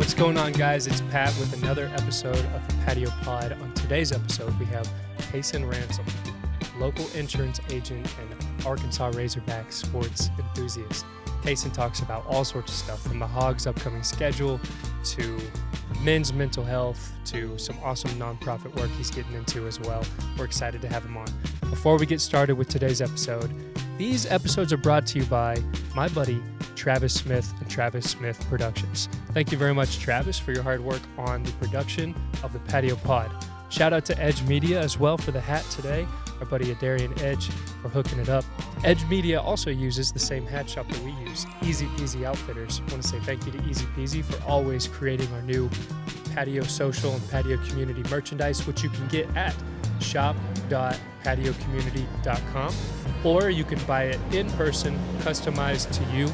What's going on, guys? It's Pat with another episode of the Patio Pod. On today's episode, we have Cayson Ransom, local insurance agent and Arkansas Razorback sports enthusiast. Cayson talks about all sorts of stuff, from the Hogs' upcoming schedule to men's mental health to some awesome nonprofit work he's getting into as well. We're excited to have him on. Before we get started with today's episode, these episodes are brought to you by my buddy Travis Smith and Travis Smith Productions. Thank you very much, Travis, for your hard work on the production of the Patio Pod. Shout out to Edge Media as well for the hat today. Our buddy Adarian Edge for hooking it up. Edge Media also uses the same hat shop that we use, EZPZ Outfitters. I want to say thank you to EZPZ for always creating our new patio social and patio community merchandise, which you can get at shop.patiocommunity.com, or you can buy it in person, customized to you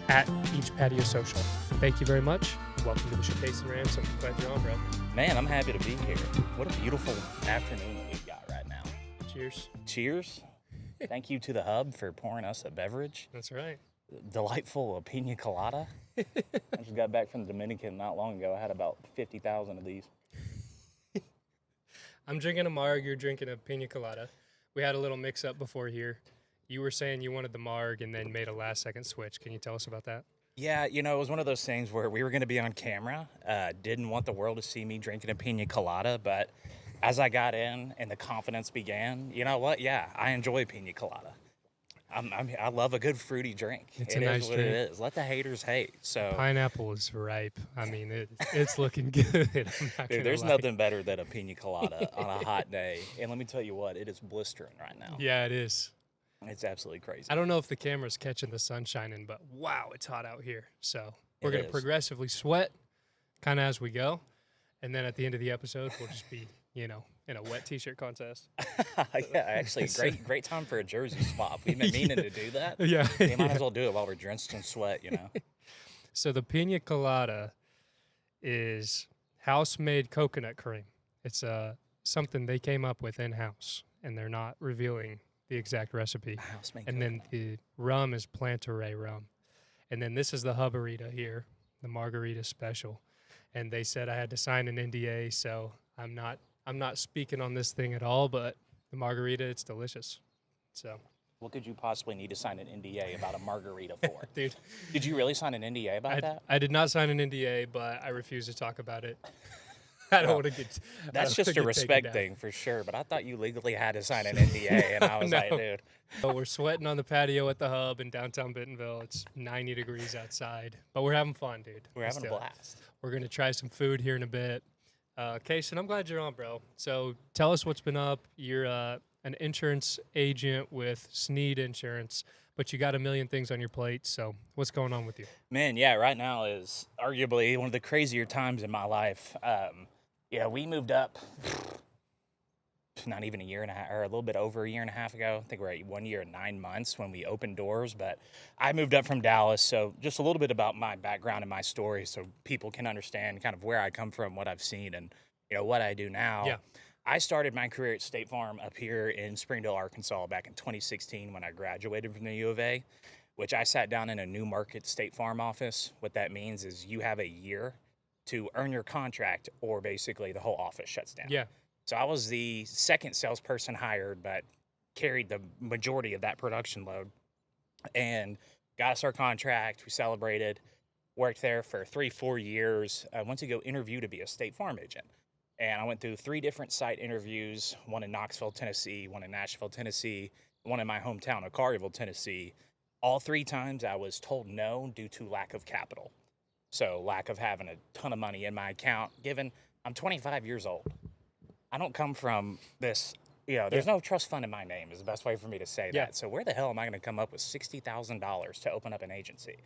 at each patio social. Thank you very much. Welcome to the show, Cayson Ransom. Glad you're on, bro. Man, I'm happy to be here. What a beautiful afternoon that we've got right now. Cheers. Cheers. Thank you to the Hub for pouring us a beverage. That's right. Delightful pina colada. I just got back from the Dominican not long ago. I had about 50,000 of these. I'm drinking a marg. You're drinking a pina colada. We had a little mix-up before here. You were saying you wanted the marg and then made a last-second switch. Can you tell us about that? Yeah, you know, it was one of those things where we were going to be on camera. Didn't want the world to see me drinking a pina colada, but as I got in and the confidence began, you know what? Yeah, I enjoy pina colada. I love a good fruity drink. It's a nice drink. It is. Let the haters hate. So pineapple is ripe. I mean, it's looking good. Dude, there's nothing better than a pina colada on a hot day. And let me tell you what, it is blistering right now. Yeah, it is. It's absolutely crazy. I don't know if the camera's catching the sun shining, but wow, it's hot out here. So we're going to progressively sweat kind of as we go. And then at the end of the episode, we'll just be, in a wet T-shirt contest. Yeah, actually, great time for a jersey swap. We've been meaning to do that. Yeah. We might as well do it while we're drenched in sweat, So the pina colada is house-made coconut cream. It's something they came up with in-house, and they're not revealing the exact recipe. And then the rum is Plantaray rum. And then this is the Hubarita here, the margarita special. And they said I had to sign an NDA, so I'm not speaking on this thing at all, but the margarita, it's delicious. So what could you possibly need to sign an NDA about a margarita for? Dude. Did you really sign an NDA about that? I did not sign an NDA, but I refuse to talk about it. I don't want to get. That's just a respect thing for sure. But I thought you legally had to sign an NDA, and I was like, dude. So we're sweating on the patio at the Hub in downtown Bentonville. It's 90 degrees outside, but we're having fun, dude. We're having a blast. We're gonna try some food here in a bit. Cayson, I'm glad you're on, bro. So tell us what's been up. You're an insurance agent with Sneed Insurance, but you got a million things on your plate. So what's going on with you? Man, yeah, right now is arguably one of the crazier times in my life. We moved up not even a year and a half, or a little bit over a year and a half ago. I think we're at 1 year and 9 months when we opened doors, but I moved up from Dallas. So just a little bit about my background and my story so people can understand kind of where I come from, what I've seen, and, what I do now. Yeah. I started my career at State Farm up here in Springdale, Arkansas back in 2016 when I graduated from the U of A, which I sat down in a new market State Farm office. What that means is you have a year to earn your contract, or basically the whole office shuts down. Yeah. So I was the second salesperson hired, but carried the majority of that production load and got us our contract. We celebrated, worked there for 3-4 years. I went to go interview to be a State Farm agent. And I went through 3 different site interviews, one in Knoxville, Tennessee, one in Nashville, Tennessee, one in my hometown of Collierville, Tennessee. All 3 times I was told no due to lack of capital. So lack of having a ton of money in my account, given I'm 25 years old. I don't come from this, there's no trust fund in my name is the best way for me to say that. So where the hell am I going to come up with $60,000 to open up an agency?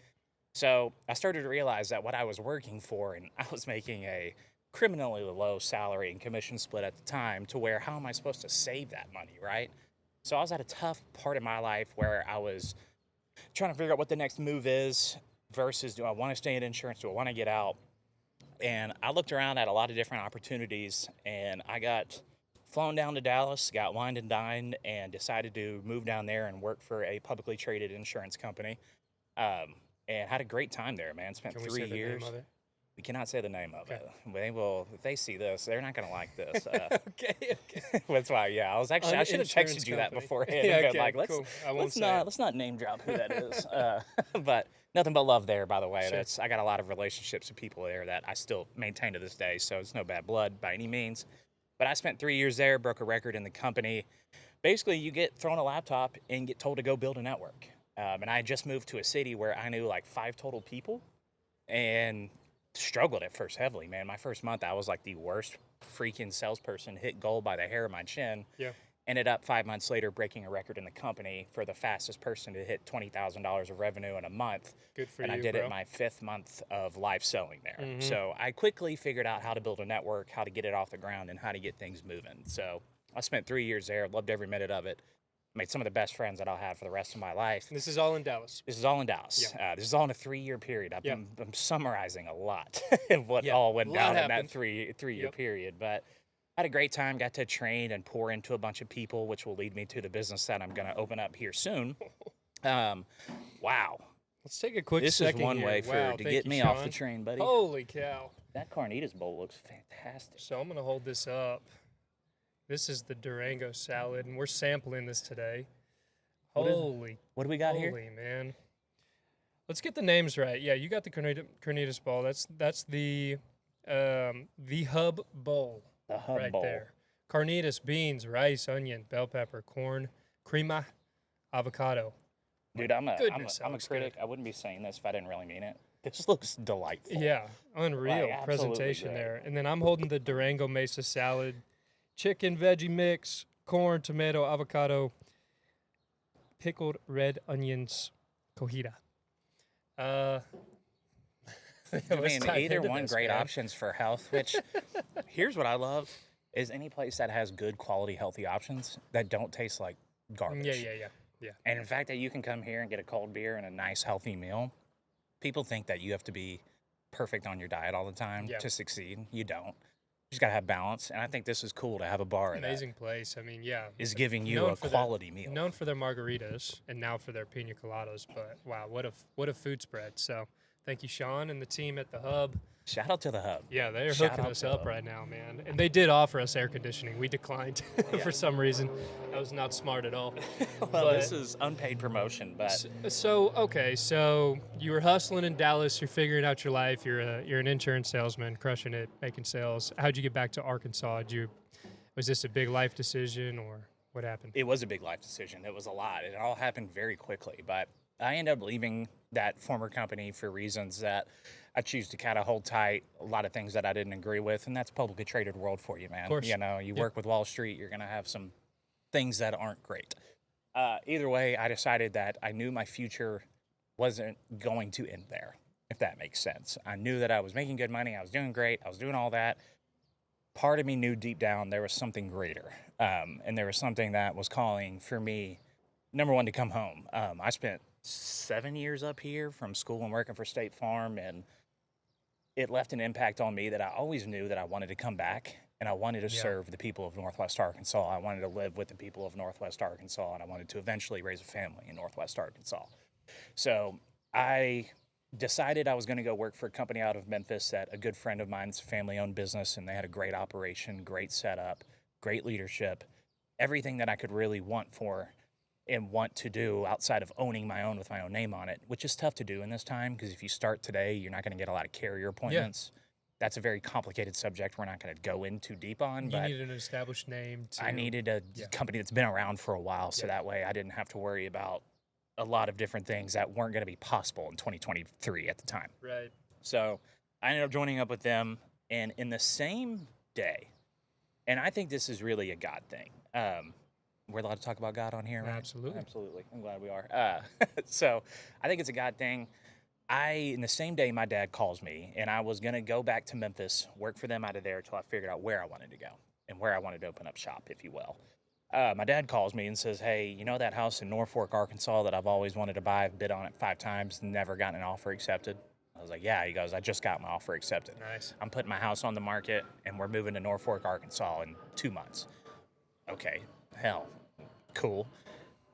So I started to realize that what I was working for, and I was making a criminally low salary and commission split at the time, to where how am I supposed to save that money, right? So I was at a tough part in my life where I was trying to figure out what the next move is versus do I want to stay in insurance, do I want to get out? And I looked around at a lot of different opportunities, and I got flown down to Dallas, got wined and dined, and decided to move down there and work for a publicly traded insurance company. And had a great time there, man. Spent 3 years. Name of it? We cannot say the name of Okay. it. They will, if they see this, they're not going to like this. Okay. That's why, yeah. I should have Insurance texted you that company. beforehand. Yeah, And been okay, like, cool. I won't say it. let's not name drop who that is. But nothing but love there, by the way. Sure. I got a lot of relationships with people there that I still maintain to this day. So it's no bad blood by any means. But I spent 3 years there, broke a record in the company. Basically, you get thrown a laptop and get told to go build a network. And I just moved to a city where I knew like 5 total people and struggled at first heavily, man. My first month, I was like the worst freaking salesperson, hit goal by the hair of my chin. Yeah. Ended up 5 months later breaking a record in the company for the fastest person to hit $20,000 of revenue in a month. Good for and you, I did bro. it my 5th month of live selling there. Mhm. So I quickly figured out how to build a network, how to get it off the ground, and how to get things moving. So I spent 3 years there, loved every minute of it. Made some of the best friends that I'll have for the rest of my life. This is all in Dallas. This is all in Dallas. This is all in a 3-year period. I'm summarizing a lot of what all went down in that three-year period. But I had a great time, got to train and pour into a bunch of people, which will lead me to the business that I'm going to open up here soon. Wow. Let's take a quick This second is one here. way Wow, to thank get you, me off Sean. the train, buddy. Holy cow. That carnitas bowl looks fantastic. So I'm going to hold this up. This is the Durango salad, and we're sampling this today. What do we got here? Holy man. Let's get the names right. Yeah, you got the carnitas bowl. That's the hub bowl. The hub right bowl. There. Carnitas, beans, rice, onion, bell pepper, corn, crema, avocado. Dude, I'm a sounds critic. good. I wouldn't be saying this if I didn't really mean it. This looks delightful. Yeah, unreal Like, absolutely presentation great. there. And then I'm holding the Durango Mesa salad, chicken veggie mix, corn, tomato, avocado, pickled red onions, cojita. I mean, either one great options for health, which here's what I love is any place that has good quality healthy options that don't taste like garbage. Yeah. And in fact that you can come here and get a cold beer and a nice healthy meal. People think that you have to be perfect on your diet all the time to succeed. You don't. You just got to have balance. And I think this is cool to have a bar Amazing place. I mean, yeah. is giving you a quality meal. Known for their margaritas and now for their pina coladas, but wow, what a food spread. So thank you, Sean, and the team at the Hub. Shout out to the Hub. Yeah, they're hooking us up right now, man. And they did offer us air conditioning. We declined for some reason. That was not smart at all. Well, this is unpaid promotion, but So you were hustling in Dallas. You're figuring out your life. You're an insurance salesman, crushing it, making sales. How'd you get back to Arkansas? Was this a big life decision, or what happened? It was a big life decision. It was a lot. It all happened very quickly, but I ended up leaving that former company for reasons that I choose to kind of hold tight. A lot of things that I didn't agree with, and that's publicly traded world for you, man. Of course. You know, you work with Wall Street, you're going to have some things that aren't great. Either way, I decided that I knew my future wasn't going to end there, if that makes sense. I knew that I was making good money. I was doing great. I was doing all that. Part of me knew deep down there was something greater, and there was something that was calling for me, number one, to come home. I spent 7 years up here from school and working for State Farm, and it left an impact on me that I always knew that I wanted to come back, and I wanted to serve the people of Northwest Arkansas. I wanted to live with the people of Northwest Arkansas, and I wanted to eventually raise a family in Northwest Arkansas. So I decided I was going to go work for a company out of Memphis that a good friend of mine's family-owned business, and they had a great operation, great setup, great leadership, everything that I could really want for and want to do outside of owning my own with my own name on it, which is tough to do in this time because if you start today, you're not going to get a lot of carrier appointments. That's a very complicated subject we're not going to go in too deep on. You needed an established name. I needed a company that's been around for a while, so that way I didn't have to worry about a lot of different things that weren't going to be possible in 2023 at the time. Right. So I ended up joining up with them, and in the same day, and I think this is really a God thing. We're allowed to talk about God on here, right? Absolutely. Absolutely. I'm glad we are. So I think it's a God thing. In the same day, my dad calls me, and I was going to go back to Memphis, work for them out of there until I figured out where I wanted to go and where I wanted to open up shop, if you will. My dad calls me and says, hey, you know that house in Norfolk, Arkansas that I've always wanted to buy? I've bid on it 5 times, never gotten an offer accepted. I was like, yeah. He goes, I just got my offer accepted. Nice. I'm putting my house on the market, and we're moving to Norfolk, Arkansas in 2 months. Okay, hell, cool.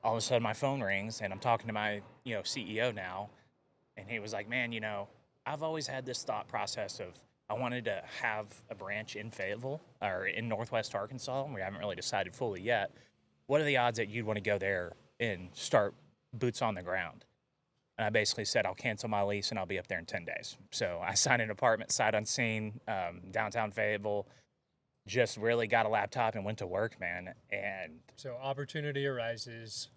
All of a sudden, my phone rings, and I'm talking to my CEO now, and he was like, man, I've always had this thought process of I wanted to have a branch in Fayetteville or in Northwest Arkansas. We haven't really decided fully yet. What are the odds that you'd want to go there and start boots on the ground? And I basically said, I'll cancel my lease and I'll be up there in 10 days. So I signed an apartment sight unseen, downtown Fayetteville, just really got a laptop and went to work, man. And So opportunity arises.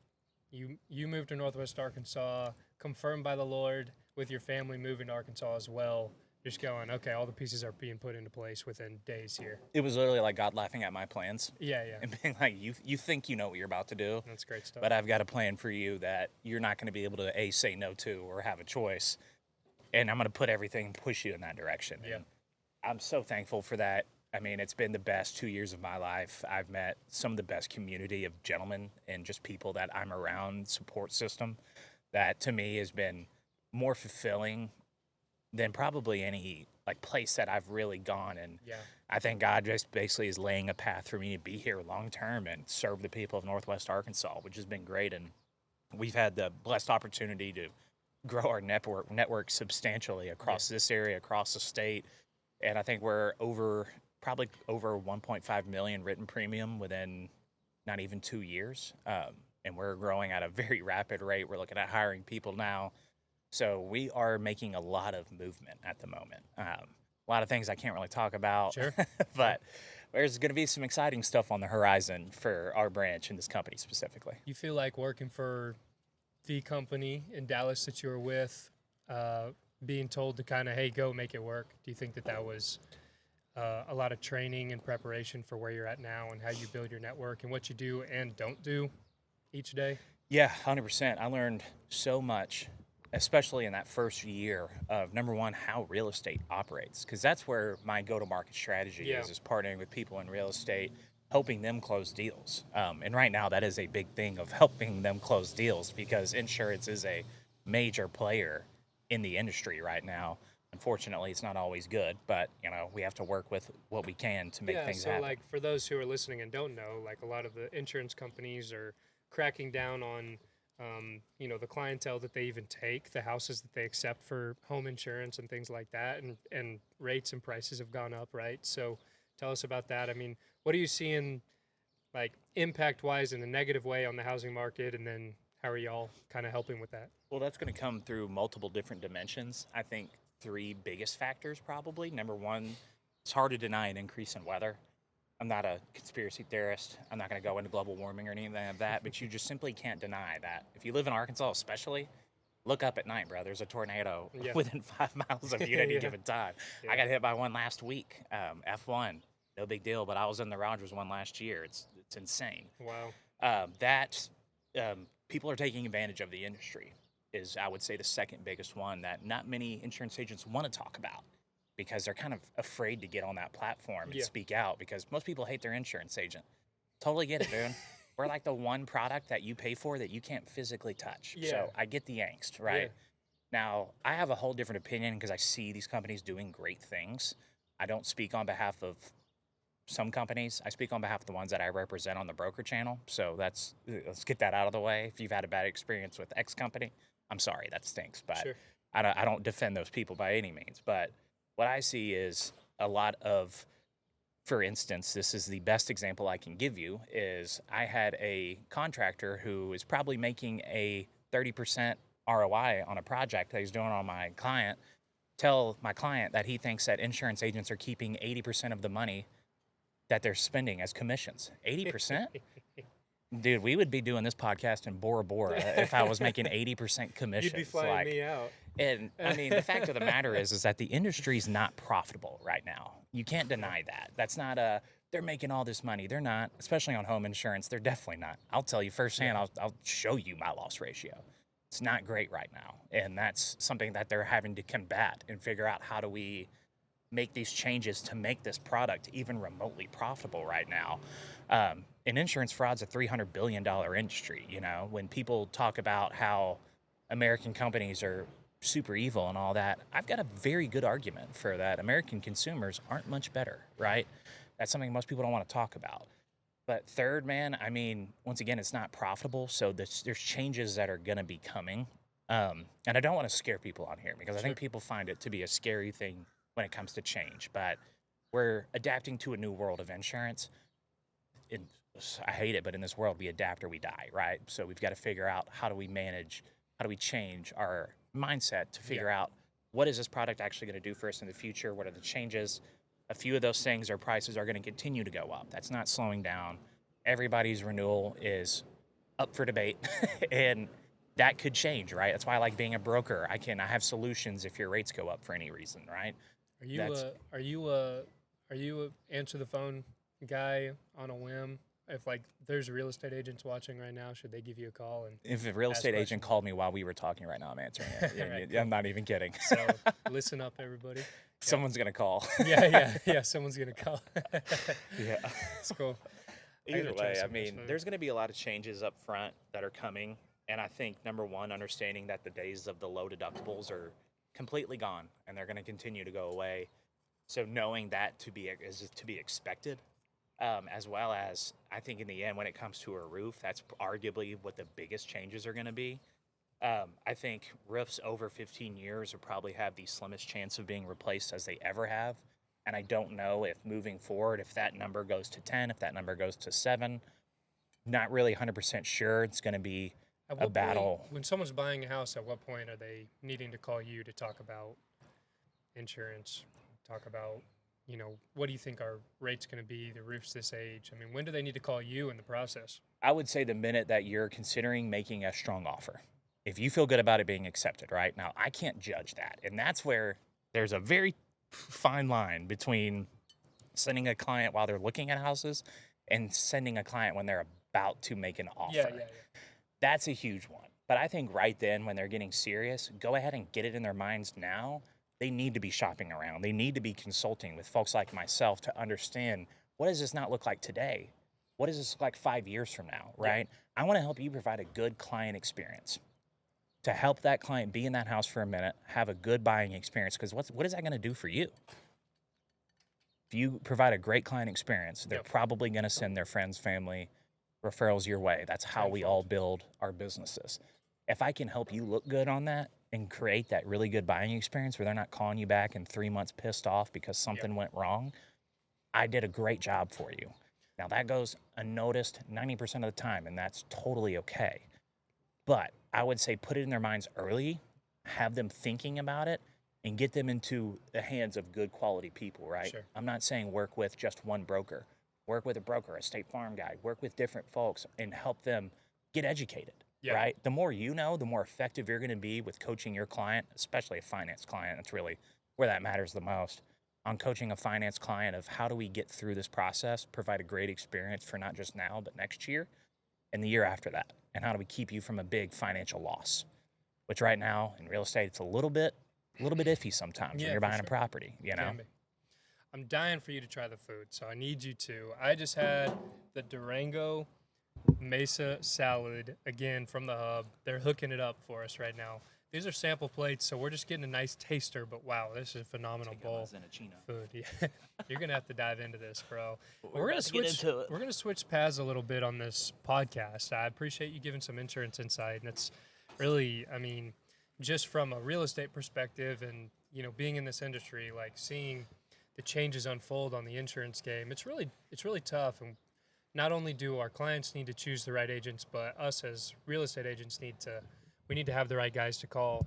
You moved to Northwest Arkansas, confirmed by the Lord, with your family moving to Arkansas as well. Just going, okay, all the pieces are being put into place within days here. it was literally like God laughing at my plans Yeah. and being like, you think you know what you're about to do, That's great stuff. but I've got a plan for you that you're not going to be able to say no to or have a choice. And I'm going to put everything and push you in that direction. Yeah. And I'm so thankful for that. I mean, it's been the best 2 years of my life. I've met some of the best community of gentlemen and just people that I'm around, support system, that to me has been more fulfilling than probably any like place that I've really gone. And Yeah. I think God just basically is laying a path for me to be here long term and serve the people of Northwest Arkansas, which has been great. And we've had the blessed opportunity to grow our network substantially across this area, across the state. And I think we're probably over 1.5 million written premium within not even 2 years. And we're growing at a very rapid rate. We're looking at hiring people now. So we are making a lot of movement at the moment. A lot of things I can't really talk about, Sure. but there's going to be some exciting stuff on the horizon for our branch and this company specifically. You feel like working for the company in Dallas that you were with, being told to kind of, hey, go make it work. Do you think that was a lot of training and preparation for where you're at now and how you build your network and what you do and don't do each day? Yeah, 100%. I learned so much, especially in that first year of, number one, how real estate operates, because that's where my go-to-market strategy is partnering with people in real estate, helping them close deals. And right now, that is a big thing of helping them close deals because insurance is a major player in the industry right now. Unfortunately, it's not always good, but, we have to work with what we can to make things happen. So, like, for those who are listening and don't know, like, a lot of the insurance companies are cracking down on the clientele that they even take, the houses that they accept for home insurance and things like that, and rates and prices have gone up, right? So tell us about that. I mean, what are you seeing, like, impact-wise in a negative way on the housing market, and then how are y'all kind of helping with that? Well, that's going to come through multiple different dimensions. I think 3 biggest factors probably. Number one, it's hard to deny an increase in weather. I'm not a conspiracy theorist. I'm not going to go into global warming or anything like that, but you just simply can't deny that. If you live in Arkansas especially, look up at night, bro. There's a tornado within 5 miles of you at any given time. I got hit by one last week, F1. No big deal, but I was in the Rogers one last year. It's insane. Wow. People are taking advantage of the industry is, I would say, the second biggest one that not many insurance agents want to talk about, because they're kind of afraid to get on that platform and speak out because most people hate their insurance agent. Totally get it, dude. We're like the one product that you pay for that you can't physically touch. So I get the angst, right? Now, I have a whole different opinion because I see these companies doing great things. I don't speak on behalf of some companies. I speak on behalf of the ones that I represent on the broker channel. So let's get that out of the way. If you've had a bad experience with X company, I'm sorry, that stinks. But I don't defend those people by any means. But what I see is a lot of, for instance, this is the best example I can give you, is I had a contractor who is probably making a 30% ROI on a project that he's doing on my client, tell my client that he thinks that insurance agents are keeping 80% of the money that they're spending as commissions. 80%? Dude, we would be doing this podcast in Bora Bora if I was making 80% commissions. You'd be flying me out. And I mean, the fact of the matter is that the industry's not profitable right now. You can't deny that. That's not they're making all this money. They're not, especially on home insurance. They're definitely not. I'll tell you firsthand, I'll show you my loss ratio. It's not great right now. And that's something that they're having to combat and figure out, how do we make these changes to make this product even remotely profitable right now. And insurance fraud's a $300 billion industry. When people talk about how American companies are super evil and all that, I've got a very good argument for that. American consumers aren't much better, right? That's something most people don't want to talk about. But third, man, I mean, once again, it's not profitable, so there's changes that are going to be coming. And I don't want to scare people on here because I Sure. think people find it to be a scary thing when it comes to change. But we're adapting to a new world of insurance. I hate it, but in this world, we adapt or we die, right? So we've got to figure out how do we change our mindset to figure out what is this product actually going to do for us in the future? What are the changes? A few of those things, our prices are going to continue to go up. That's not slowing down. Everybody's renewal is up for debate, and that could change, right? That's why I like being a broker. I have solutions if your rates go up for any reason, right? Are you a answer the phone guy on a whim? If like there's real estate agents watching right now, should they give you a call? And if a real estate agent called me while we were talking right now, I'm answering it. Right, I'm not even kidding. So listen up, everybody. Someone's gonna call. Yeah. Someone's gonna call. Yeah, It's cool. Either way, I mean, there's going to be a lot of changes up front that are coming. And I think, number one, understanding that the days of the low deductibles are completely gone and they're going to continue to go away. So knowing that is to be expected, as well as I think in the end, when it comes to a roof, that's arguably what the biggest changes are going to be. I think roofs over 15 years will probably have the slimmest chance of being replaced as they ever have. And I don't know if moving forward, if that number goes to 10, if that number goes to 7, not really 100% sure. It's going to be a battle. Point, when someone's buying a house, at what point are they needing to call you to talk about insurance, talk about, what do you think our rate's going to be, the roof's this age? I mean, when do they need to call you in the process? I would say the minute that you're considering making a strong offer. If you feel good about it being accepted, right? Now, I can't judge that. And that's where there's a very fine line between sending a client while they're looking at houses and sending a client when they're about to make an offer. Yeah. That's a huge one. But I think right then when they're getting serious, go ahead and get it in their minds now. They need to be shopping around. They need to be consulting with folks like myself to understand, what does this not look like today? What does this look like 5 years from now, right? Yeah. I want to help you provide a good client experience. To help that client be in that house for a minute, have a good buying experience, because what is that going to do for you? If you provide a great client experience, they're probably going to send their friends, family, referrals your way. That's how we all build our businesses. If I can help you look good on that and create that really good buying experience where they're not calling you back in 3 months pissed off because something went wrong, I did a great job for you. Now, that goes unnoticed 90% of the time, and that's totally okay. But I would say put it in their minds early, have them thinking about it, and get them into the hands of good quality people, right? Sure. I'm not saying work with just one broker. Work with a broker, a State Farm guy. Work with different folks and help them get educated, right? The more you know, the more effective you're going to be with coaching your client, especially a finance client. That's really where that matters the most. On coaching a finance client of how do we get through this process, provide a great experience for not just now, but next year and the year after that. And how do we keep you from a big financial loss, which right now in real estate, it's a little bit iffy sometimes when you're buying a property, I'm dying for you to try the food, so I need you to. I just had the Durango Mesa salad, again, from the Hub. They're hooking it up for us right now. These are sample plates, so we're just getting a nice taster, but wow, this is a phenomenal bowl of food. Yeah. You're going to have to dive into this, bro. We're going to switch paths a little bit on this podcast. I appreciate you giving some insurance insight, and it's really, just from a real estate perspective and, being in this industry, like seeing the changes unfold on the insurance game, it's really tough. And not only do our clients need to choose the right agents, but us as real estate agents we need to have the right guys to call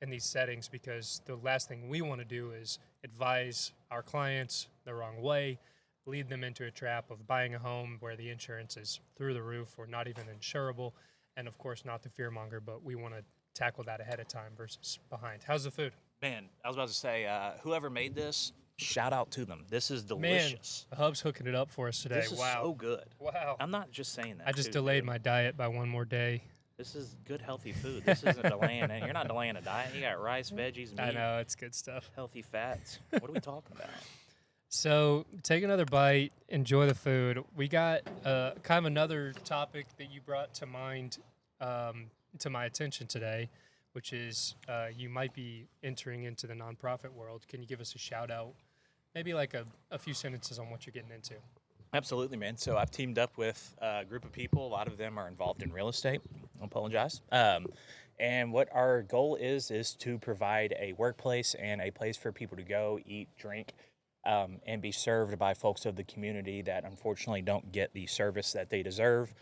in these settings, because the last thing we want to do is advise our clients the wrong way, lead them into a trap of buying a home where the insurance is through the roof or not even insurable. And of course, not the fearmonger, but we want to tackle that ahead of time versus behind. How's the food? Man, I was about to say, whoever made this, shout out to them. This is delicious. Man, the Hub's hooking it up for us today. This is so good. Wow. I'm not just saying that. I just delayed my diet by one more day. This is good, healthy food. This isn't delaying it. You're not delaying a diet. You got rice, veggies, meat. I know, it's good stuff. Healthy fats. What are we talking about? So take another bite. Enjoy the food. We got kind of another topic that you brought to mind, to my attention today, which is you might be entering into the nonprofit world. Can you give us a shout out? Maybe like a few sentences on what you're getting into. Absolutely, man. So I've teamed up with a group of people. A lot of them are involved in real estate. I apologize. And what our goal is to provide a workplace and a place for people to go, eat, drink, and be served by folks of the community that unfortunately don't get the service that they deserve.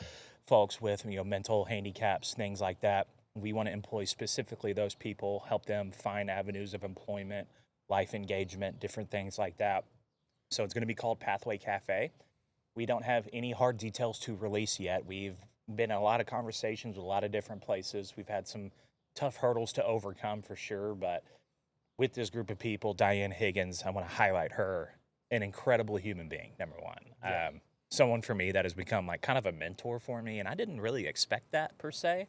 Folks with mental handicaps, things like that. We want to employ specifically those people, help them find avenues of employment, life engagement, different things like that. So it's going to be called Pathway Cafe. We don't have any hard details to release yet. We've been in a lot of conversations with a lot of different places. We've had some tough hurdles to overcome for sure, but with this group of people, Diane Higgins, I want to highlight her, an incredible human being, number one. Yeah. Someone for me that has become like kind of a mentor for me, and I didn't really expect that per se.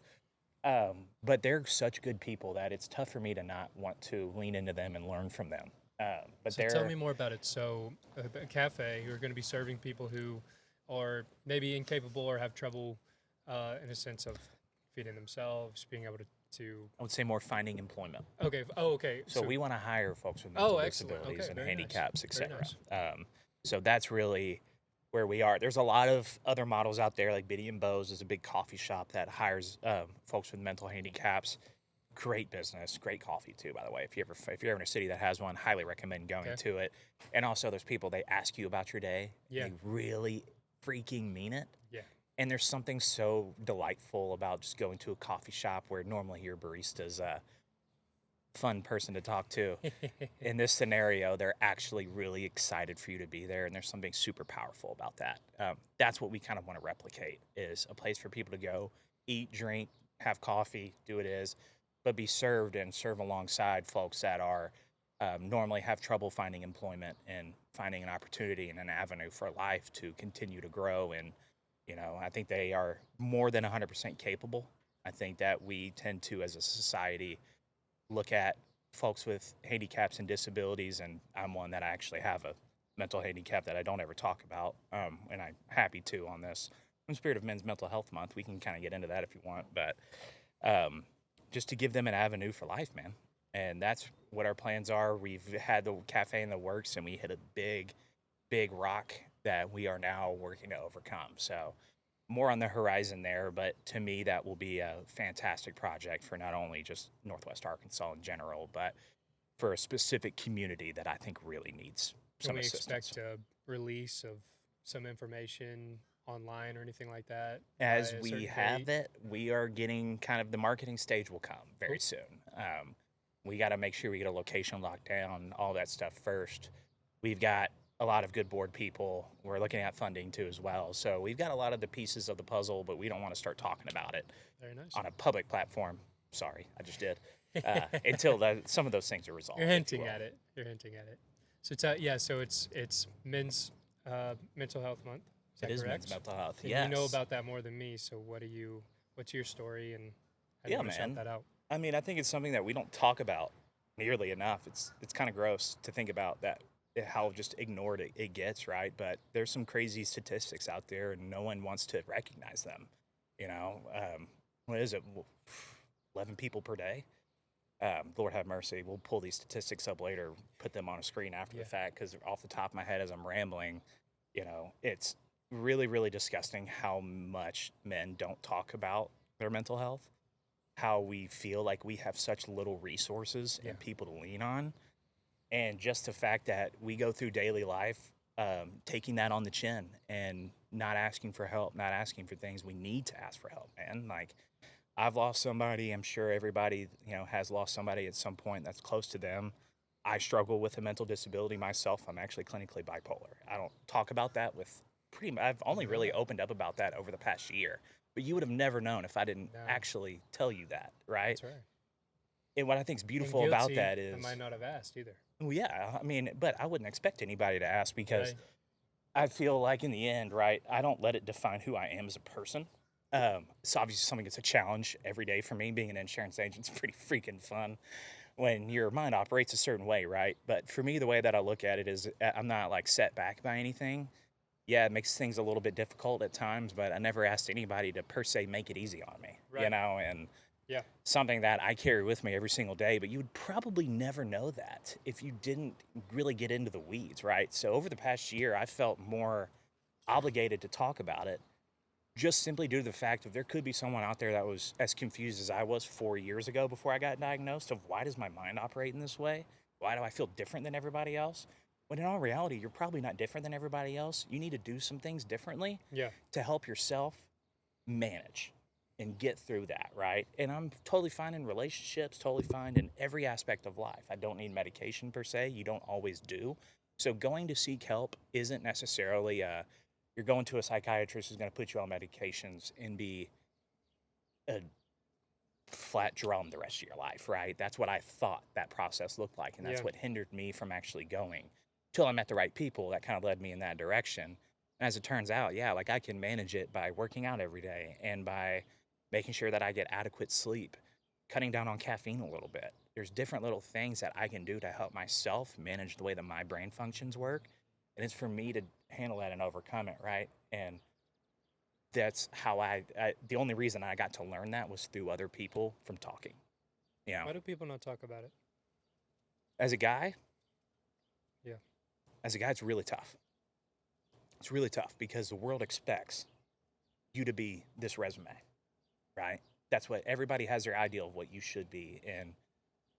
But they're such good people that it's tough for me to not want to lean into them and learn from them. But So tell me more about it. So a cafe, you're going to be serving people who are maybe incapable or have trouble in a sense of feeding themselves, being able to I would say more finding employment. Okay. Oh, okay. So we want to hire folks with mental disabilities and handicaps, etc. Nice. So that's really where we are. There's a lot of other models out there, like Biddy and Bo's is a big coffee shop that hires folks with mental handicaps. Great business, great coffee too, by the way. If you're ever in a city that has one, highly recommend going to it. And also, those people, they ask you about your day. Yeah. They really freaking mean it. Yeah. And there's something so delightful about just going to a coffee shop where normally your barista's a fun person to talk to. In this scenario, they're actually really excited for you to be there, and there's something super powerful about that. That's what we kind of want to replicate, is a place for people to go, eat, drink, have coffee, do what it is, but be served and serve alongside folks that are normally have trouble finding employment and finding an opportunity and an avenue for life to continue to grow. And I think they are more than 100% capable. I think that we tend to, as a society, look at folks with handicaps and disabilities, and I'm one that I actually have a mental handicap that I don't ever talk about, and I'm happy to on this. In spirit of Men's Mental Health Month, we can kind of get into that if you want, but just to give them an avenue for life, man. And that's what our plans are. We've had the cafe in the works, and we hit a big rock that we are now working to overcome. So more on the horizon there, but to me, that will be a fantastic project for not only just Northwest Arkansas in general, but for a specific community that I think really needs some assistance. Can we expect a release of some information online or anything like that? As we have it, we are getting kind of the marketing stage will come very soon. We got to make sure we get a location locked down, all that stuff first. We've got a lot of good board people. We're looking at funding too as well. So we've got a lot of the pieces of the puzzle, but we don't want to start talking about it on a public platform. Sorry, I just did. Until some of those things are resolved. You're hinting at it. So so it's Men's Mental Health Month. It is Men's Mental Health. Yes. You know about that more than me. So what's your story and how do you shout that out? I mean, I think it's something that we don't talk about nearly enough. It's kind of gross to think about that, how just ignored it gets, right? But there's some crazy statistics out there, and no one wants to recognize them. What is it? 11 people per day? Lord have mercy. We'll pull these statistics up later, put them on a screen after the fact, because off the top of my head as I'm rambling, it's really, really disgusting how much men don't talk about their mental health, how we feel like we have such little resources and people to lean on. And just the fact that we go through daily life taking that on the chin and not asking for help, not asking for things. We need to ask for help, man. Like, I've lost somebody. I'm sure everybody, has lost somebody at some point that's close to them. I struggle with a mental disability myself. I'm actually clinically bipolar. I don't talk about that I've only really opened up about that over the past year. But you would have never known if I didn't actually tell you that, right? That's right. And what I think is beautiful about that is... I might not have asked either. Well, yeah, I mean, but I wouldn't expect anybody to ask because I feel like in the end, right, I don't let it define who I am as a person. It's obviously something that's a challenge every day for me. Being an insurance agent is pretty freaking fun when your mind operates a certain way, right? But for me, the way that I look at it is I'm not like set back by anything. Yeah, it makes things a little bit difficult at times, but I never asked anybody to per se make it easy on me, and something that I carry with me every single day, but you would probably never know that if you didn't really get into the weeds, right? So over the past year, I felt more obligated to talk about it just simply due to the fact that there could be someone out there that was as confused as I was 4 years ago before I got diagnosed of why does my mind operate in this way? Why do I feel different than everybody else? When in all reality, you're probably not different than everybody else. You need to do some things differently Yeah. to help yourself manage and get through that, right? And I'm totally fine in relationships, totally fine in every aspect of life. I don't need medication per se. You don't always do. So going to seek help isn't necessarily you're going to a psychiatrist who's going to put you on medications and be a flat drum the rest of your life, right? That's what I thought that process looked like, and that's Yeah. what hindered me from actually going. Till I met the right people that kind of led me in that direction. And as it turns out, yeah, like I can manage it by working out every day and by making sure that I get adequate sleep, cutting down on caffeine a little bit. There's different little things that I can do to help myself manage the way that my brain functions work. And it's for me to handle that and overcome it, right? And that's how the only reason I got to learn that was through other people from talking. You know, Why do people not talk about it? as a guy, Yeah. it's really tough. It's really tough because the world expects you to be this resume, right? That's what everybody has their ideal of what you should be and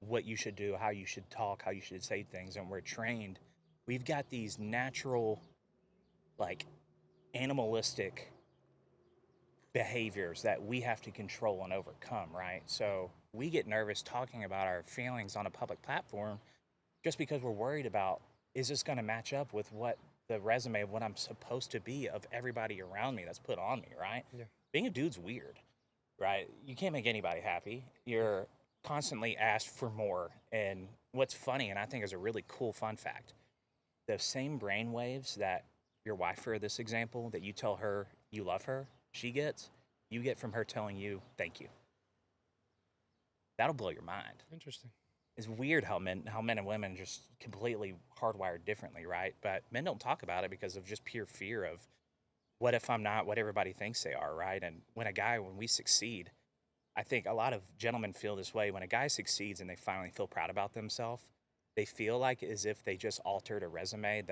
what you should do, how you should talk, how you should say things. And we're trained. We've got these natural, like, animalistic behaviors that we have to control and overcome, right? So we get nervous talking about our feelings on a public platform just because we're worried about, is this going to match up with what the resume of what I'm supposed to be of everybody around me that's put on me, right? Yeah. Being a dude's weird, right? You can't make anybody happy. You're constantly asked for more. And what's funny, and I think is a really cool fun fact, the same brain waves that your wife, for this example, that you tell her you love her, she gets, you get from her telling you thank you. That'll blow your mind. Interesting. It's weird how men and women just completely hardwired differently, right? But men don't talk about it because of just pure fear of what if I'm not what everybody thinks they are, right? And when we succeed, I think a lot of gentlemen feel this way. When a guy succeeds and they finally feel proud about themselves, they feel like as if they just altered a resume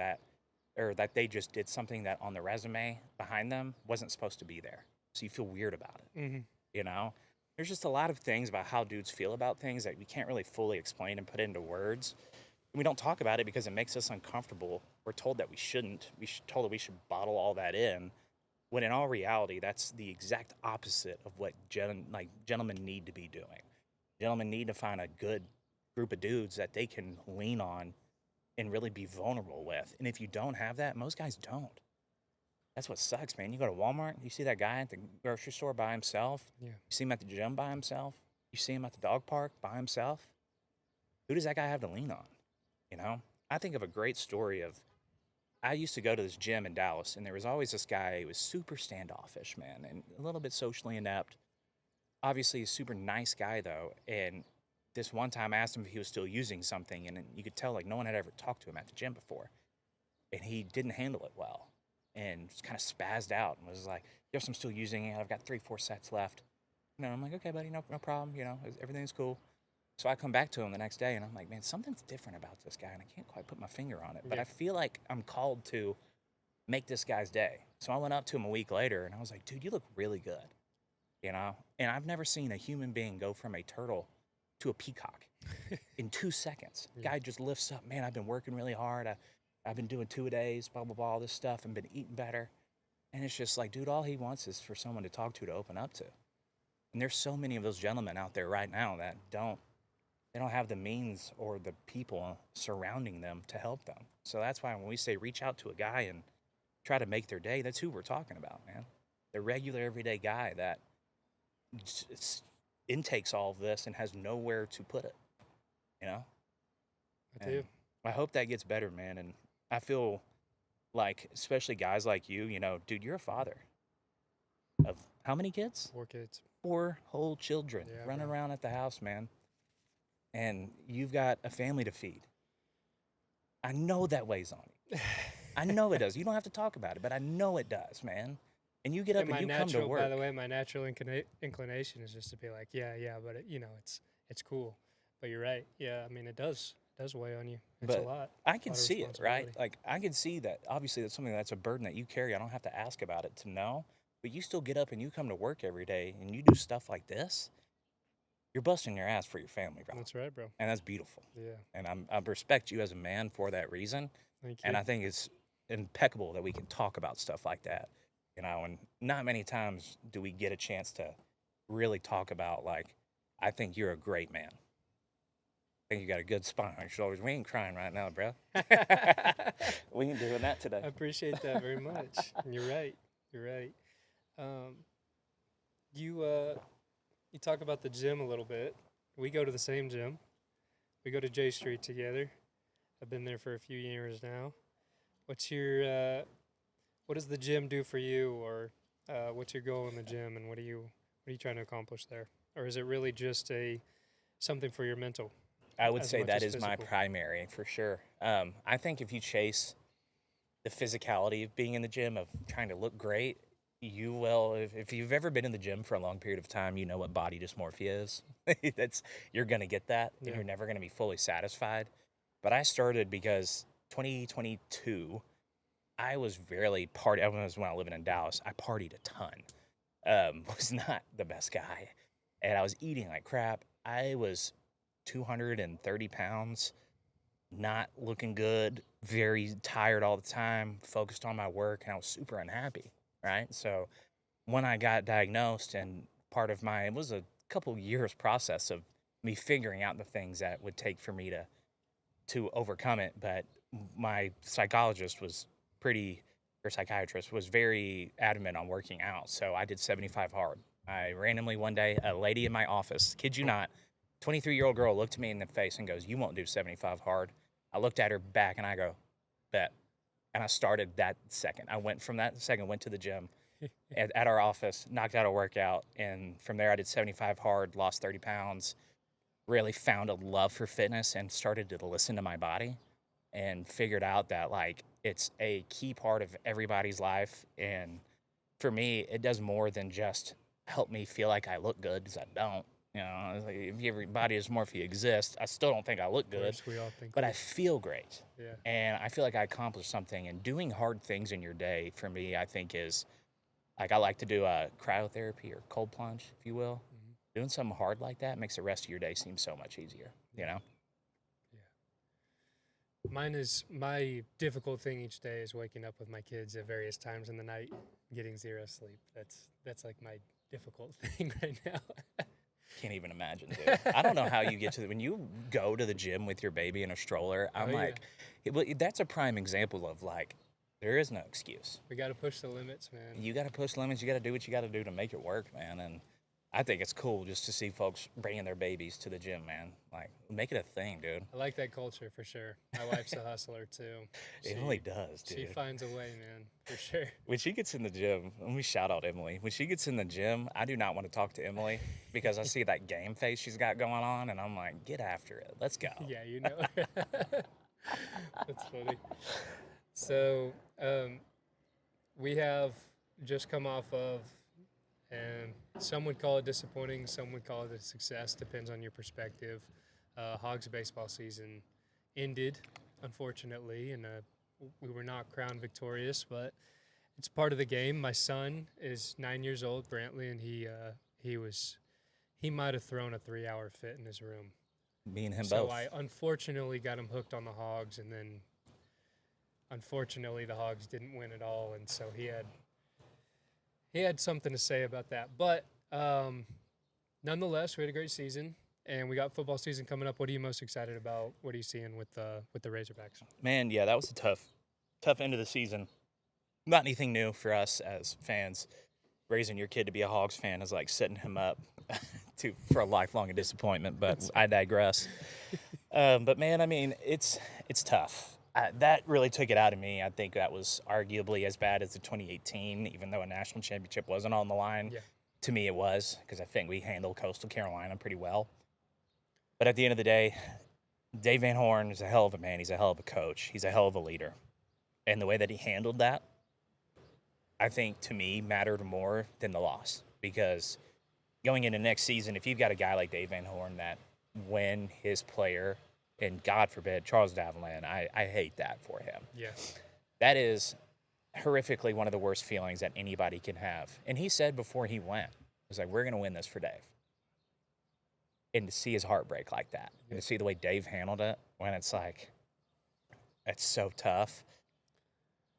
or that they just did something that on the resume behind them wasn't supposed to be there. So you feel weird about it, Mm-hmm. you know? There's just a lot of things about how dudes feel about things that we can't really fully explain and put into words. And we don't talk about it because it makes us uncomfortable. We're told that we shouldn't. Told that we should bottle all that in. When in all reality, that's the exact opposite of what gentlemen need to be doing. Gentlemen need to find a good group of dudes that they can lean on and really be vulnerable with. And if you don't have that, most guys don't. That's what sucks, man. You go to Walmart, you see that guy at the grocery store by himself. Yeah. You see him at the gym by himself. You see him at the dog park by himself. Who does that guy have to lean on? You know? I think of a great story of, I used to go to this gym in Dallas, and there was always this guy who was super standoffish, man, and a little bit socially inept. Obviously, a super nice guy, though. And this one time I asked him if he was still using something, and you could tell, like, no one had ever talked to him at the gym before. And he didn't handle it well. And just kind of spazzed out and was like, yes, I'm still using it. I've got 3-4 sets left. You know, I'm like, okay, buddy, no problem. You know, everything's cool. So I come back to him the next day and I'm like, man, something's different about this guy. And I can't quite put my finger on it. But Yeah. I feel like I'm called to make this guy's day. So I went up to him a week later and I was like, dude, you look really good. You know? And I've never seen a human being go from a turtle to a peacock in 2 seconds. Yeah. Guy just lifts up, man, I've been working really hard. I've been doing 2-a-days, blah, blah, blah, all this stuff, and been eating better. And it's just like, dude, all he wants is for someone to talk to open up to. And there's so many of those gentlemen out there right now that don't have the means or the people surrounding them to help them. So that's why when we say reach out to a guy and try to make their day, that's who we're talking about, man. The regular, everyday guy that intakes all of this and has nowhere to put it, you know? I do. I hope that gets better, man. And I feel like, especially guys like you know, dude, you're a father of how many kids? 4 kids. 4 whole children Yeah, running bro. around at the house, man. And you've got a family to feed. I know that weighs on you. I know it does. You don't have to talk about it, but I know it does, man. And you get up and you come to work. By the way, my natural inclination is just to be like, yeah, but it's cool. But you're right. Yeah, I mean, it does weigh on you. It's But a lot. I can lot of see it, right? responsibility. Like, I can see that obviously that's something that's a burden that you carry. I don't have to ask about it to know. but you still get up and you come to work every day and you do stuff like this, you're busting your ass for your family, bro. That's right, bro. And that's beautiful. Yeah. And I respect you as a man for that reason. Thank you. And I think it's impeccable that we can talk about stuff like that, and not many times do we get a chance to really talk about, like, I think you're a great man. I think you got a good spine on your shoulders. We ain't crying right now, bro. We ain't doing that today. I appreciate that very much. And you're right. You're right. You talk about the gym a little bit. We go to the same gym. We go to J Street together. I've been there for a few years now. What does the gym do for you, or what's your goal in the gym, and what are you trying to accomplish there? Or is it really just something for your mental? I would say that is my primary, for sure. I think if you chase the physicality of being in the gym, of trying to look great, you will. If you've ever been in the gym for a long period of time, you know what body dysmorphia is. You're going to get that, and you're never going to be fully satisfied. But I started because 2022, I was really I was when I was living in Dallas. I partied a ton. Was not the best guy, and I was eating like crap. I was 230 pounds, not looking good, very tired all the time, focused on my work, and I was super unhappy, right? So when I got diagnosed, and it was a couple years process of me figuring out the things that would take for me to overcome it, but my psychiatrist was very adamant on working out, so I did 75 hard. I randomly one day, a lady in my office, kid you not, 23-year-old girl looked me in the face and goes, "You won't do 75 hard." I looked at her back and I go, "Bet." And I started that second. I went to the gym at our office, knocked out a workout, and from there I did 75 hard, lost 30 pounds, really found a love for fitness and started to listen to my body, and figured out that, like, it's a key part of everybody's life. And for me, it does more than just help me feel like I look good, because I don't. Like, if your body dysmorphia exists, I still don't think I look good, we all think but I feel great. Yeah. And I feel like I accomplished something. And doing hard things in your day, for me, I think is, like, I like to do a cryotherapy or cold plunge, if you will. Mm-hmm. Doing something hard like that makes the rest of your day seem so much easier, Yeah. My difficult thing each day is waking up with my kids at various times in the night, getting zero sleep. That's like my difficult thing right now. Can't even imagine, dude. I don't know how you get when you go to the gym with your baby in a stroller. That's a prime example of, like, there is no excuse. We got to push the limits, man. You got to push limits. You got to do what you got to do to make it work, man. And I think it's cool just to see folks bringing their babies to the gym, man. Like, make it a thing, dude. I like that culture for sure. My wife's a hustler too. It really does, dude. She finds a way, man, for sure. When she gets in the gym, let me shout out Emily. When she gets in the gym, I do not want to talk to Emily because I see that game face she's got going on, and I'm like, get after it. Let's go. Yeah, you know. That's funny. So, we have just come off of, and some would call it disappointing, some would call it a success, depends on your perspective. Hogs baseball season ended, unfortunately, and we were not crowned victorious, but it's part of the game. My son is 9 years old, Brantley, and he might have thrown a 3-hour fit in his room. Me and him so both. I unfortunately got him hooked on the Hogs, and then unfortunately the Hogs didn't win at all, and so he had something to say about that. But nonetheless, we had a great season, and we got football season coming up. What are you most excited about? What are you seeing with the Razorbacks? Man, yeah, that was a tough end of the season. Not anything new for us as fans. Raising your kid to be a Hogs fan is like setting him up for a lifelong disappointment, but I digress. But, man, I mean, it's tough. That really took it out of me. I think that was arguably as bad as the 2018, even though a national championship wasn't on the line. Yeah. To me, it was, because I think we handled Coastal Carolina pretty well. But at the end of the day, Dave Van Horn is a hell of a man. He's a hell of a coach. He's a hell of a leader. And the way that he handled that, I think, to me, mattered more than the loss. Because going into next season, if you've got a guy like Dave Van Horn that when his player, and God forbid, Charles Davalin, I hate that for him. Yeah. That is horrifically one of the worst feelings that anybody can have. And he said before he went, he was like, we're going to win this for Dave. And to see his heartbreak like that, and to see the way Dave handled it, when it's like, it's so tough,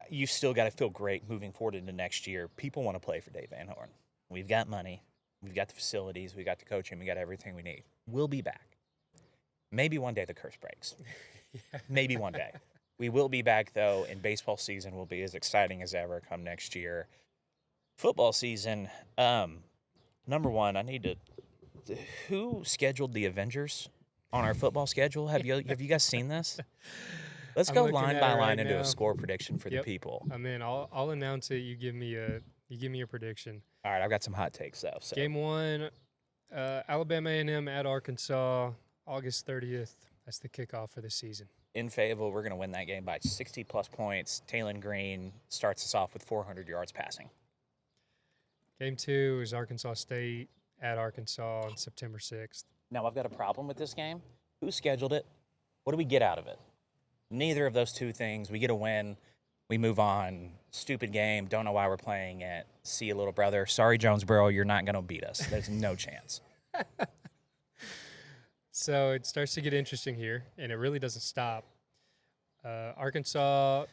you still got to feel great moving forward into next year. People want to play for Dave Van Horn. We've got money. We've got the facilities. We got the coaching. We got everything we need. We'll be back. Maybe one day the curse breaks. Maybe one day. We will be back, though, and baseball season will be as exciting as ever come next year. Football season, number one, I need to – who scheduled the Avengers on our football schedule? Have you guys seen this? Let's go line by line and do a score prediction for the people. I'm in. I'll announce it. You give me a prediction. All right, I've got some hot takes though. So. Game 1, Alabama A&M at Arkansas, August 30th. That's the kickoff for the season. In Fayetteville, we're going to win that game by 60-plus points. Talon Green starts us off with 400 yards passing. Game 2 is Arkansas State at Arkansas on September 6th. Now, I've got a problem with this game. Who scheduled it? What do we get out of it? Neither of those two things. We get a win. We move on. Stupid game. Don't know why we're playing it. See you, little brother. Sorry, Jonesboro, you're not going to beat us. There's no chance. So it starts to get interesting here, and it really doesn't stop. Arkansas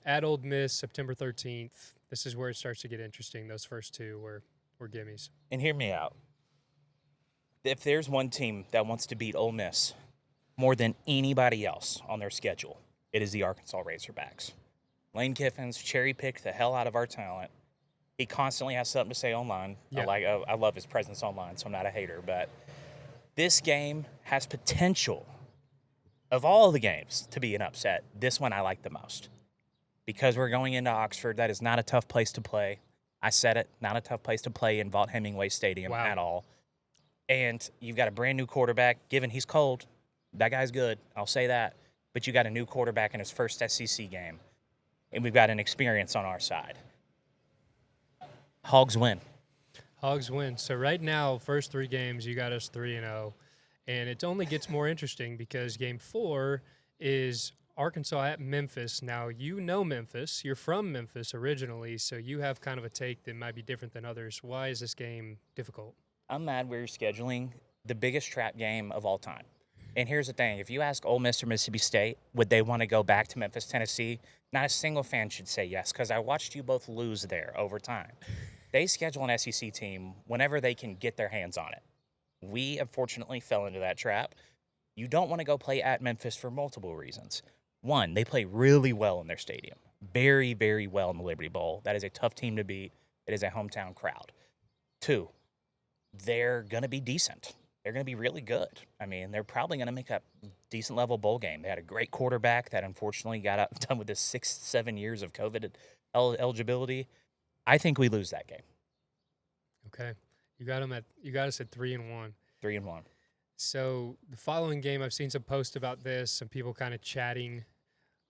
at Ole Miss, September 13th. This is where it starts to get interesting. Those first two were gimmies. And hear me out. If there's one team that wants to beat Ole Miss more than anybody else on their schedule, it is the Arkansas Razorbacks. Lane Kiffin's cherry-picked the hell out of our talent. He constantly has something to say online. Yeah. I love his presence online, so I'm not a hater. But this game has potential, of all the games, to be an upset. This one I like the most. Because we're going into Oxford, that is not a tough place to play. I said it, not a tough place to play in Vaught Hemingway Stadium at all. And you've got a brand-new quarterback. Given he's cold, that guy's good. I'll say that. But you got a new quarterback in his first SEC game. And we've got an experience on our side. Hogs win. Hogs win. So right now, first 3 games, you got us 3-0. And it only gets more interesting because game 4 is Arkansas at Memphis. Now, you know Memphis. You're from Memphis originally, so you have kind of a take that might be different than others. Why is this game difficult? I'm mad we're scheduling the biggest trap game of all time. And here's the thing. If you ask Ole Miss or Mississippi State, would they want to go back to Memphis, Tennessee? Not a single fan should say yes, because I watched you both lose there over time. They schedule an SEC team whenever they can get their hands on it. We, unfortunately, fell into that trap. You don't want to go play at Memphis for multiple reasons. One, they play really well in their stadium. Very, very well in the Liberty Bowl. That is a tough team to beat. It is a hometown crowd. 2, they're going to be decent. They're going to be really good. I mean, they're probably going to make a decent level bowl game. They had a great quarterback that unfortunately got done with his 6-7 years of COVID eligibility. I think we lose that game. Okay. You got us at 3-1. 3-1. So the following game, I've seen some posts about this, some people kind of chatting,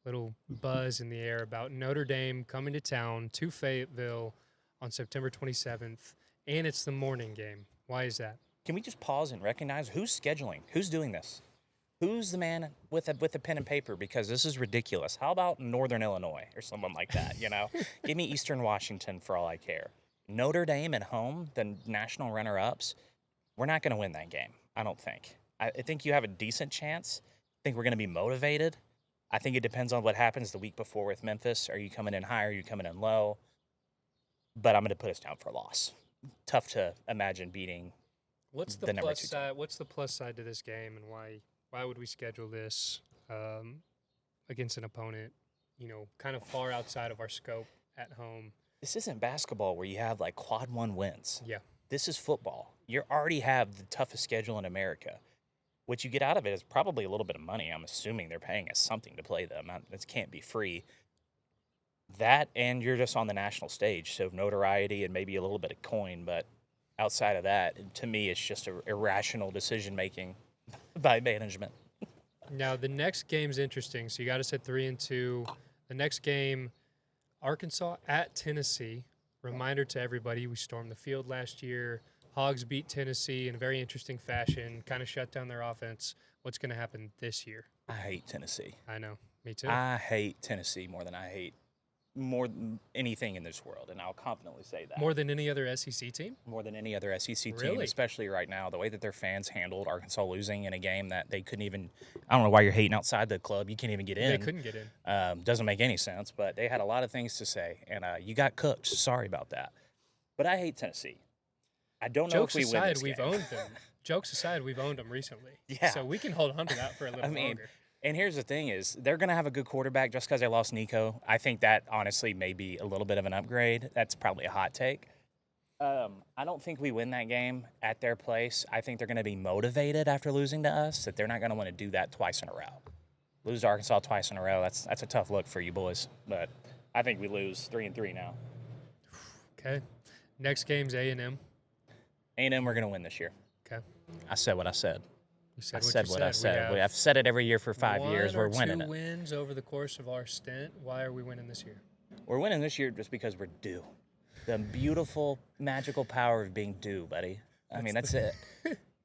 little buzz in the air about Notre Dame coming to town to Fayetteville on September 27th, and it's the morning game. Why is that? Can we just pause and recognize who's scheduling? Who's doing this? Who's the man with a pen and paper? Because this is ridiculous. How about Northern Illinois or someone like that, you know? Give me Eastern Washington for all I care. Notre Dame at home, the national runner-ups, we're not going to win that game, I don't think. I think you have a decent chance. I think we're going to be motivated. I think it depends on what happens the week before with Memphis. Are you coming in high? Are you coming in low? But I'm going to put us down for a loss. Tough to imagine beating What's the plus side? What's the plus side to this game, and why would we schedule this against an opponent, kind of far outside of our scope at home? This isn't basketball where you have like quad 1 wins. Yeah. This is football. You already have the toughest schedule in America. What you get out of it is probably a little bit of money. I'm assuming they're paying us something to play them. It can't be free. That, and you're just on the national stage, so notoriety and maybe a little bit of coin, but outside of that, to me, it's just irrational decision-making by management. Now, the next game's interesting. So you got us at 3-2. The next game, Arkansas at Tennessee. Reminder to everybody, we stormed the field last year. Hogs beat Tennessee in a very interesting fashion, kind of shut down their offense. What's going to happen this year? I hate Tennessee. I know. Me too. I hate Tennessee more than I hate more than anything in this world, and I'll confidently say that. More than any other SEC team? More than any other SEC team, Really? especially right now. The way that their fans handled Arkansas losing in a game that they couldn't even – I don't know why you're hating outside the club. You can't even get in. They couldn't get in. Doesn't make any sense, but they had a lot of things to say, and you got cooked. Sorry about that. But I hate Tennessee. I don't know if we win this game. We've owned them. Jokes aside, we've owned them recently. Yeah. So we can hold on to that for a little longer. And here's the thing is they're going to have a good quarterback just because they lost Nico. I think that, honestly, may be a little bit of an upgrade. That's probably a hot take. I don't think we win that game at their place. I think they're going to be motivated after losing to us, that they're not going to want to do that twice in a row. Lose to Arkansas twice in a row, that's a tough look for you boys. But I think we lose 3-3 now. Okay. Next game's A&M. A&M, we're going to win this year. Okay. I said what I said. You said what I said. I've said it every year for 5 years. We're winning it. 2 wins over the course of our stint. Why are we winning this year? We're winning this year just because we're due. The beautiful, magical power of being due, buddy. I mean, that's it.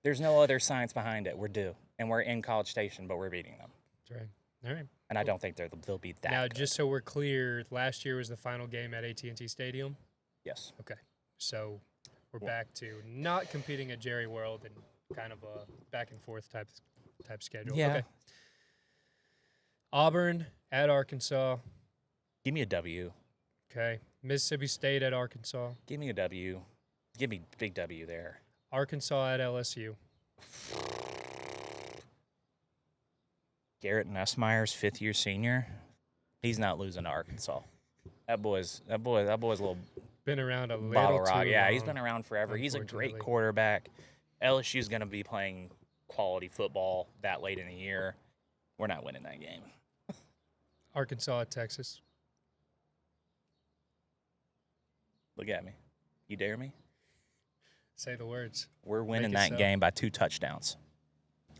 There's no other science behind it. We're due. And we're in College Station, but we're beating them. That's right. All right. And I don't think they'll be that Now, good. just so we're clear, last year was the final game at AT&T Stadium? Yes. Okay. So we're back to not competing at Jerry World and kind of a back-and-forth type schedule. Yeah. Okay. Auburn at Arkansas. Give me a W. Okay. Mississippi State at Arkansas. Give me a W. Give me big W there. Arkansas at LSU. Garrett Nussmeier's fifth-year senior. He's not losing to Arkansas. That boy's a little been around a little bottle too rock. long. Yeah, he's been around forever. He's a great Unfortunately. quarterback. LSU's going to be playing quality football that late in the year. We're not winning that game. Arkansas at Texas. Look at me. You dare me? Say the words. We're winning Make it that so. game by 2 touchdowns.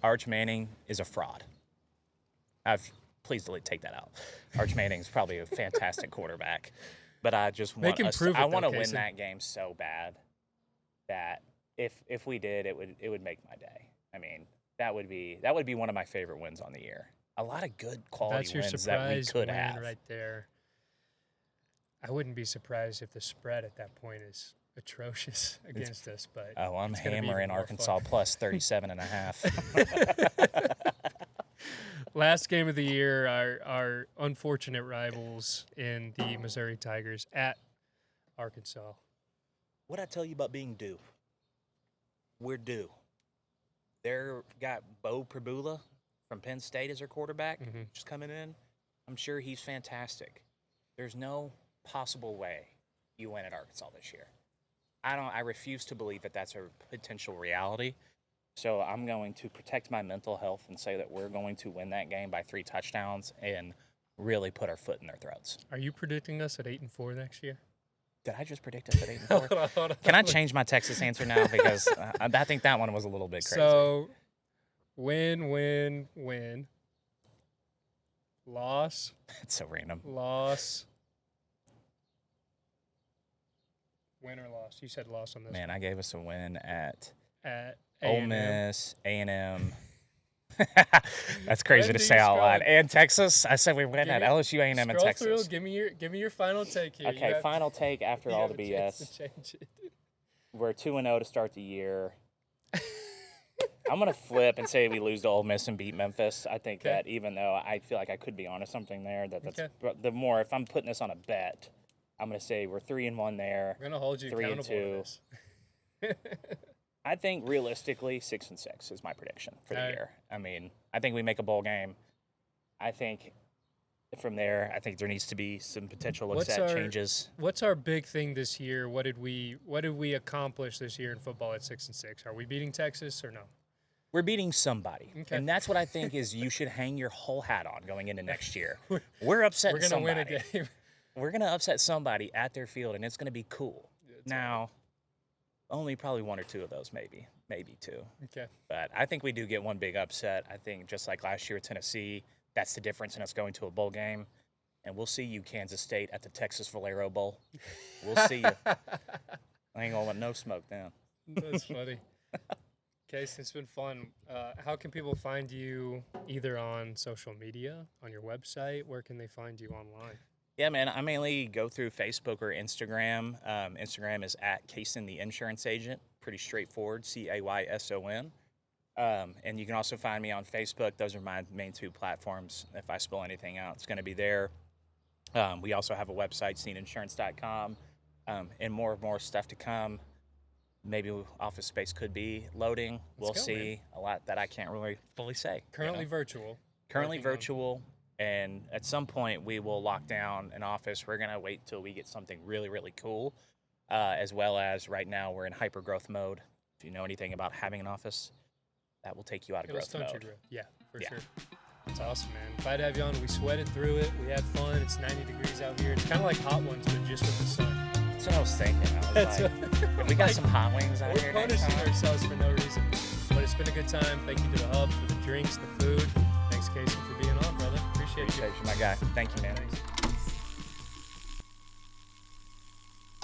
Arch Manning is a fraud. Please take that out. Arch Manning's probably a fantastic quarterback, but I just want I want to win that game so bad that if we did, it would make my day. I mean, that would be one of my favorite wins on the year. A lot of good quality wins that we could have. Right there. I wouldn't be surprised if the spread at that point is atrocious against us, but I'm it's gonna be hammering even more Arkansas fun. plus 37.5. Last game of the year, our unfortunate rivals in the Missouri Tigers at Arkansas. What'd I tell you about being due? We're due. They're got Bo Pribula from Penn State as their quarterback, just coming in. I'm sure he's fantastic. There's no possible way you win at Arkansas this year. I refuse to believe that that's a potential reality. So I'm going to protect my mental health and say that we're going to win that game by 3 touchdowns and really put our foot in their throats. Are you predicting us at 8-4 next year? Did I just predict us at 8-4? Hold on. Can I change my Texas answer now? Because I think that one was a little bit crazy. So, win. Loss. It's so random. Loss. Win or loss? You said loss on this. Man, I gave us a win at Ole Ole Miss, A&M. That's crazy When to do say you out loud. scroll- And Texas. I said we win at LSU, A&M, and Scroll Texas. through. Give me your final take here. Okay, final take after you all have the a chance BS. to change it. We're 2-0 to start the year. I'm going to flip and say we lose to Ole Miss and beat Memphis. I think that even though I feel like I could be onto something there, that's the more, if I'm putting this on a bet, I'm going to say we're 3-1 there. I'm gonna hold you 3 and accountable to 2. this. I think realistically 6-6 is my prediction for the All right. year. I mean, I think we make a bowl game. I think from there, I think there needs to be some potential changes. What's our big thing this year? What did we accomplish this year in football at 6-6? Are we beating Texas or no? We're beating somebody, Okay. and that's what I think is you should hang your whole hat on going into next year. We're upsetting We're gonna somebody. win a game. We're going to upset somebody at their field, and it's going to be cool. Now, only probably 1 or 2 of those, maybe 2. Okay. But I think we do get one big upset. I think just like last year at Tennessee, that's the difference in us going to a bowl game. And we'll see you, Kansas State, at the Texas Valero Bowl. We'll see you. I ain't going to let no smoke down. That's funny. Cayson, it's been fun. How can people find you either on social media, on your website? Where can they find you online? Yeah, man. I mainly go through Facebook or Instagram. Instagram is at Cayson the Insurance Agent. Pretty straightforward, Cayson. And you can also find me on Facebook. Those are my main two platforms. If I spill anything out, it's going to be there. We also have a website, sneedinsurance.com, and more stuff to come. Maybe office space could be loading. We'll see. Man. A lot that I can't really fully say. Currently virtual. Currently virtual. And at some point, we will lock down an office. We're going to wait till we get something really, really cool, as well as right now we're in hyper-growth mode. If you know anything about having an office, that will take you out of growth mode. Your growth. Yeah, for sure. It's awesome, man. Glad to have you on. We sweated through it. We had fun. It's 90 degrees out here. It's kind of like hot ones, but just with the sun. That's what I was thinking. I was like, if we got some hot wings out here next time. We're punishing ourselves for no reason. But it's been a good time. Thank you to the Hub for the drinks, the food. Thanks, Cayson, for being on, brother. Appreciate you, my guy. Thank you, man. Thanks.